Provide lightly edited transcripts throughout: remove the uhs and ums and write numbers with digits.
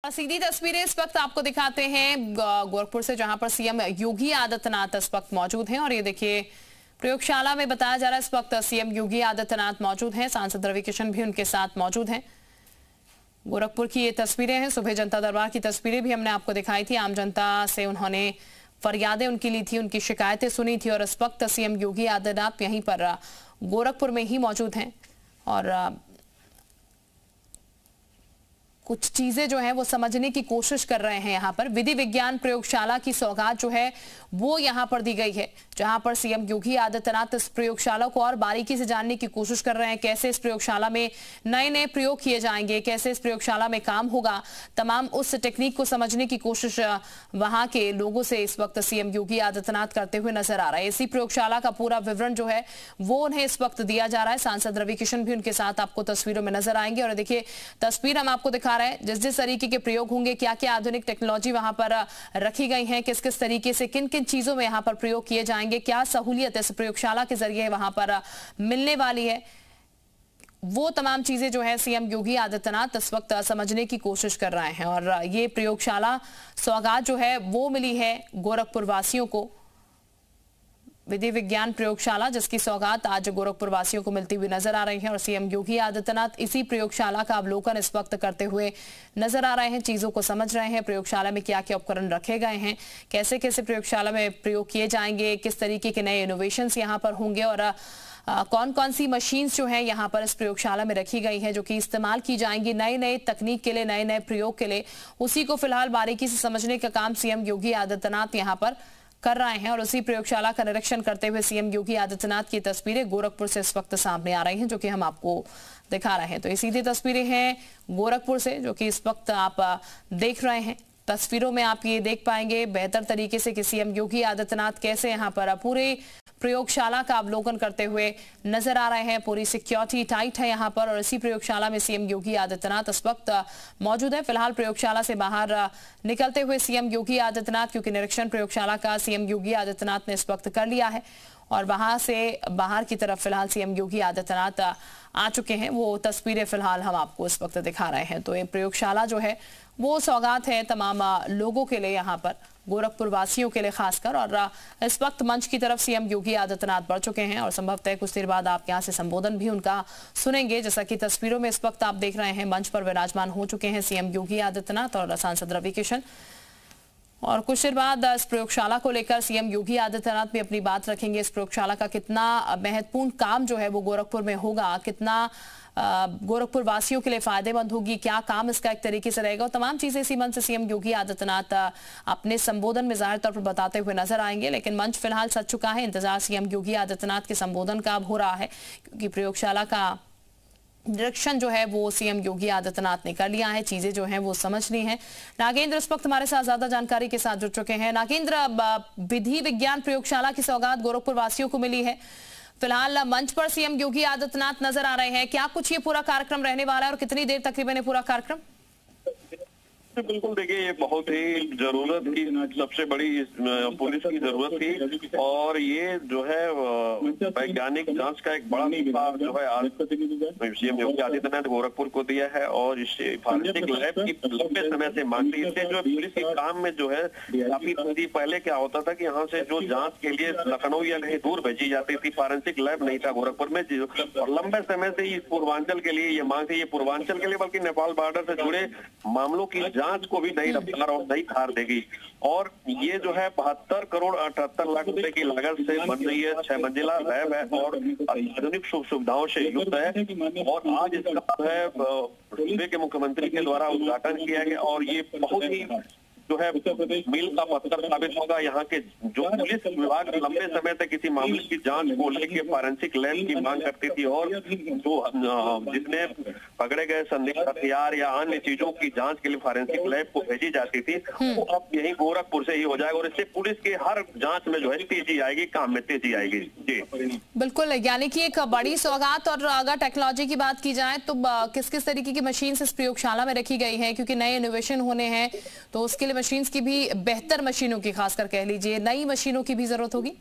सीधी तस्वीरें इस वक्त आपको दिखाते हैं गोरखपुर से, जहां पर सीएम योगी आदित्यनाथ इस वक्त मौजूद हैं। और ये देखिए, प्रयोगशाला में बताया जा रहा है इस वक्त सीएम योगी आदित्यनाथ मौजूद हैं। सांसद रवि किशन भी उनके साथ मौजूद हैं। गोरखपुर की ये तस्वीरें हैं। सुबह जनता दरबार की तस्वीरें भी हमने आपको दिखाई थी। आम जनता से उन्होंने फरियादें उनकी ली थी, उनकी शिकायतें सुनी थी। और इस वक्त सीएम योगी आदित्यनाथ यहीं पर गोरखपुर में ही मौजूद हैं और कुछ चीजें जो है वो समझने की कोशिश कर रहे हैं। यहाँ पर विधि विज्ञान प्रयोगशाला की सौगात जो है वो यहाँ पर दी गई है, जहां पर सीएम योगी आदित्यनाथ इस प्रयोगशाला को और बारीकी से जानने की कोशिश कर रहे हैं। कैसे इस प्रयोगशाला में नए नए प्रयोग किए जाएंगे, कैसे इस प्रयोगशाला में काम होगा, तमाम उस टेक्निक को समझने की कोशिश वहां के लोगों से इस वक्त सीएम योगी आदित्यनाथ करते हुए नजर आ रहा है। इसी प्रयोगशाला का पूरा विवरण जो है वो उन्हें इस वक्त दिया जा रहा है। सांसद रवि किशन भी उनके साथ आपको तस्वीरों में नजर आएंगे। और देखिए, तस्वीर हम आपको दिखा रहे हैं, जिस जिस तरीके के प्रयोग होंगे, क्या क्या आधुनिक टेक्नोलॉजी वहां पर रखी गई है, किस किस तरीके से किन किन चीजों में यहां पर प्रयोग किए जाएंगे, क्या सहूलियत इस प्रयोगशाला के जरिए वहां पर मिलने वाली है, वो तमाम चीजें जो है सीएम योगी आदित्यनाथ इस वक्त समझने की कोशिश कर रहे हैं। और ये प्रयोगशाला सौगात जो है वो मिली है गोरखपुर वासियों को। विधि विज्ञान प्रयोगशाला जिसकी सौगात आज गोरखपुर वासियों को मिलती हुई नजर आ रही है। और सीएम योगी आदित्यनाथ इसी प्रयोगशाला का अवलोकन इस वक्त करते हुए नजर आ रहे हैं, चीजों को समझ रहे हैं। प्रयोगशाला में क्या क्या उपकरण रखे गए हैं, कैसे कैसे प्रयोगशाला में प्रयोग किए जाएंगे, किस तरीके के नए इनोवेशंस यहाँ पर होंगे और कौन कौन सी मशीन्स जो है यहाँ पर इस प्रयोगशाला में रखी गई है जो कि इस्तेमाल की जाएंगी नए नए तकनीक के लिए, नए नए प्रयोग के लिए। उसी को फिलहाल बारीकी से समझने का काम सीएम योगी आदित्यनाथ यहाँ पर कर रहे हैं। और उसी प्रयोगशाला का निरीक्षण करते हुए सीएम योगी आदित्यनाथ की तस्वीरें गोरखपुर से इस वक्त सामने आ रही हैं, जो कि हम आपको दिखा रहे हैं। तो ये सीधी तस्वीरें हैं गोरखपुर से, जो कि इस वक्त आप देख रहे हैं। तस्वीरों में आप ये देख पाएंगे बेहतर तरीके से कि सीएम योगी आदित्यनाथ कैसे यहाँ पर पूरे प्रयोगशाला का अवलोकन करते हुए नजर आ रहे हैं। पूरी सिक्योरिटी टाइट है यहाँ पर और इसी प्रयोगशाला में सीएम योगी आदित्यनाथ इस वक्त मौजूद है। फिलहाल प्रयोगशाला से बाहर निकलते हुए सीएम योगी आदित्यनाथ, क्योंकि निरीक्षण प्रयोगशाला का सीएम योगी आदित्यनाथ ने इस वक्त कर लिया है और वहां से बाहर की तरफ फिलहाल सीएम योगी आदित्यनाथ आ चुके हैं। वो तस्वीरें फिलहाल हम आपको इस वक्त दिखा रहे हैं। तो ये प्रयोगशाला जो है वो सौगात है तमाम लोगों के लिए, यहाँ पर गोरखपुर वासियों के लिए खासकर। और इस वक्त मंच की तरफ सीएम योगी आदित्यनाथ बढ़ चुके हैं और संभवतः कुछ देर बाद आप यहाँ से संबोधन भी उनका सुनेंगे। जैसा कि तस्वीरों में इस वक्त आप देख रहे हैं, मंच पर विराजमान हो चुके हैं सीएम योगी आदित्यनाथ और सांसद रवि किशन। और कुछ देर बाद इस प्रयोगशाला को लेकर सीएम योगी आदित्यनाथ भी अपनी बात रखेंगे। इस प्रयोगशाला का कितना महत्वपूर्ण काम जो है वो गोरखपुर में होगा, कितना गोरखपुर वासियों के लिए फायदेमंद होगी, क्या काम इसका एक तरीके से रहेगा, और तमाम चीजें इसी मंच से सीएम योगी आदित्यनाथ अपने संबोधन में जाहिर तौर पर बताते हुए नजर आएंगे। लेकिन मंच फिलहाल सज चुका है, इंतजार सीएम योगी आदित्यनाथ के संबोधन का अब हो रहा है, क्योंकि प्रयोगशाला का निरीक्षण जो है वो सीएम योगी आदित्यनाथ ने कर लिया है। चीजें जो हैं वो समझ ली हैं। नागेंद्र इस वक्त हमारे साथ ज्यादा जानकारी के साथ जुड़ चुके हैं। नागेंद्र, विधि विज्ञान प्रयोगशाला की सौगात गोरखपुर वासियों को मिली है। फिलहाल मंच पर सीएम योगी आदित्यनाथ नजर आ रहे हैं, क्या कुछ ये पूरा कार्यक्रम रहने वाला है और कितनी देर तकरीबन ये पूरा कार्यक्रम? बिल्कुल, देखिए ये बहुत ही जरूरत की, सबसे बड़ी पुलिस की जरूरत थी और ये जो है वैज्ञानिक जांच का एक बड़ा हिस्सा जो है आज सीएम योगी आदित्यनाथ गोरखपुर को दिया है। और इस फॉरेंसिक लैब की लंबे समय से मांग थी। इससे जो पुलिस के काम में जो है काफी तेजी, पहले क्या होता था कि यहाँ से जो जांच के लिए लखनऊ या कहीं दूर भेजी जाती थी, फॉरेंसिक लैब नहीं था गोरखपुर में। और लंबे समय से इस पूर्वांचल के लिए ये मांग थी, ये पूर्वांचल के लिए बल्कि नेपाल बॉर्डर से जुड़े मामलों की जांच को भी नई रफ्तार और नई धार देगी। और ये जो है 72 करोड़ 78 लाख रुपए की लागत से बन रही है, 6 मंजिला लैब है और आधुनिक सुविधाओं से युक्त है। और आज इसका है सूबे के मुख्यमंत्री के द्वारा उद्घाटन किया गया और ये बहुत ही जो है मील का पत्थर साबित होगा। यहाँ के जो पुलिस विभाग लंबे समय तक किसी मामले की जांच को लेकर फॉरेंसिक लैब की मांग करती थी और जो जितने पकड़े गए संदिग्ध हथियार या अन्य चीजों की जांच के लिए फॉरेंसिक लैब को भेजी जाती थी, वो अब यही गोरखपुर से ही हो जाएगा। और इससे पुलिस के हर जांच में जो है तेजी आएगी, काम में तेजी आएगी। जी बिल्कुल, यानी कि एक बड़ी सौगात। और अगर टेक्नोलॉजी की बात की जाए तो किस किस तरीके की मशीन इस प्रयोगशाला में रखी गई है, क्योंकि नए इनोवेशन होने हैं तो उसके लिए मशीन्स की भी, बेहतर मशीनों की खासकर कह लीजिए, नई मशीनों की भी जरूरत होगी।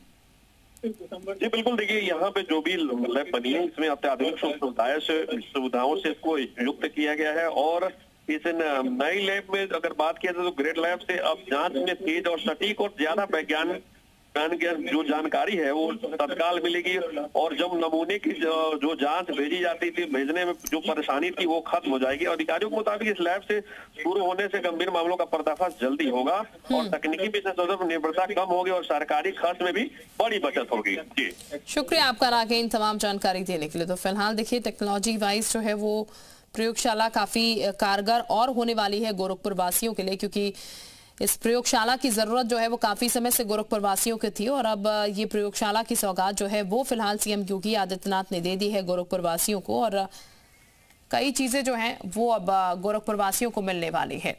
जी बिल्कुल, देखिए यहाँ पे जो भी लैब बनी है इसमें अत्याधुनिक सुविधाओं से इसको युक्त किया गया है। और इस नई लैब में अगर बात किया जाए तो ग्रेड लैब से अब जांच में तेज और सटीक और ज्यादा वैज्ञानिक जो जानकारी है वो तत्काल मिलेगी, और जब नमूने की जो जांच भेजी जाती थी, भेजने में जो परेशानी थी वो खत्म हो जाएगी। अधिकारियों के मुताबिक इस लैब से शुरू होने से गंभीर मामलों का पर्दाफाश जल्दी होगा और तकनीकी विशेषज्ञों पर निर्भरता कम होगी और सरकारी खर्च में भी बड़ी बचत होगी। जी शुक्रिया आपका राके इन तमाम जानकारी देने के लिए। तो फिलहाल देखिए टेक्नोलॉजी वाइज जो है वो प्रयोगशाला काफी कारगर और होने वाली है गोरखपुर वासियों के लिए, क्योंकि इस प्रयोगशाला की जरूरत जो है वो काफी समय से गोरखपुर वासियों की थी और अब ये प्रयोगशाला की सौगात जो है वो फिलहाल सीएम योगी आदित्यनाथ ने दे दी है गोरखपुर वासियों को, और कई चीजें जो हैं वो अब गोरखपुर वासियों को मिलने वाली है।